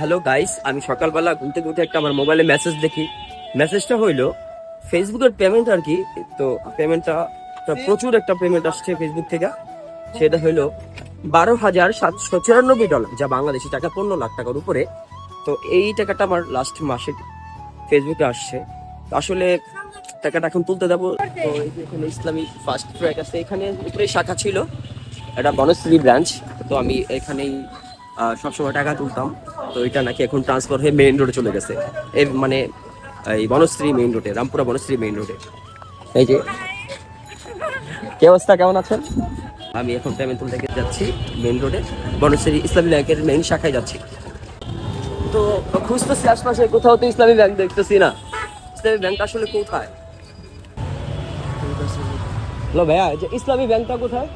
Hello guys, আমি সকালবেলা ঘুম থেকে উঠে একটা আমার মোবাইলে মেসেজ দেখি। মেসেজটা হইলো ফেসবুকের পেমেন্ট আর কি। তো পেমেন্টটা প্রচুর একটা পেমেন্ট আসছে ফেসবুক থেকে। সেটা হইলো $12,794, যা বাংলাদেশি টাকা 15 লাখ টাকার উপরে। তো এই টাকাটা আমার লাস্ট মাসে ফেসবুকে আসছে। তো আসলে টাকাটা এখন তুলতে যাবো। তো এই যে এখানে ইসলামী ফার্স্ট ট্র্যাক আছে, এখানে উপরে শাখা ছিল, এটা বনশ্রী ব্রাঞ্চ। তো আমি এখানেই সবসময় টাকা তুলতাম। তো এটা নাকি এখন ট্রান্সফার হয়ে মেইন রোডে চলে গেছে, এই মানে এই বনশ্রী মেইন রোডে, রামপুরা বনশ্রী মেইন রোডে। এই যে কি অবস্থা, কেমন আছেন? আমি এখন পেমেন্ট তুলতে যাচ্ছি মেইন রোডে, বনশ্রী ইসলামী ব্যাংকের মেইন শাখায় যাচ্ছি। তো খুঁজতেছি আশপাশে, কোথাও তো ইসলামী ব্যাংক দেখতেছি না। ইসলামী ব্যাংক আসলে কোথায়? হ্যালো ভাইয়া, যে ইসলামী ব্যাংকটা কোথায়?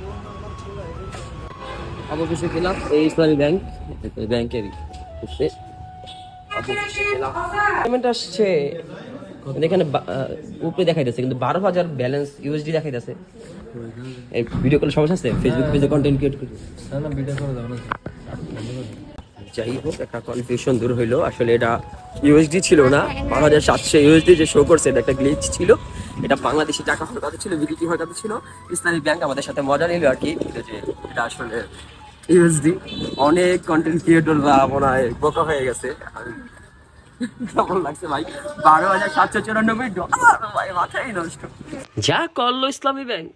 অবশেষে গেলাম এই ইসলামী ব্যাংক, ব্যাংকেরই পেমেন্ট আসছে। এখানে উপরে দেখাইতেছে কিন্তু 12,000 ব্যালেন্স ইউএসডি দেখাইতেছে। এই ভিডিও কল সমস্যা আছে, ফেসবুক পেজে কন্টেন্ট ক্রিয়েট করি। যাই হোক, একটা কনফিউশন দূর হইলো। আসলে এটা ইউএসডি ছিল না, 12,700 ইউএসডি যে শো করছে এটা একটা গ্লিচ ছিল। এটা বাংলাদেশি টাকা হওয়ার কথা ছিল, বিদেশি হওয়ার কথা ছিল। ইসলামী ব্যাংক আমাদের সাথে মজা নিল আর কি, যে এটা আসলে ইউএসডি। অনেক কন্টেন্ট ক্রিয়েটররা মনে হয় বোকা হয়ে গেছে। কেমন লাগছে ভাই, $12,794, ভাই মাথাই নষ্ট। যা করলো ইসলামী ব্যাংক।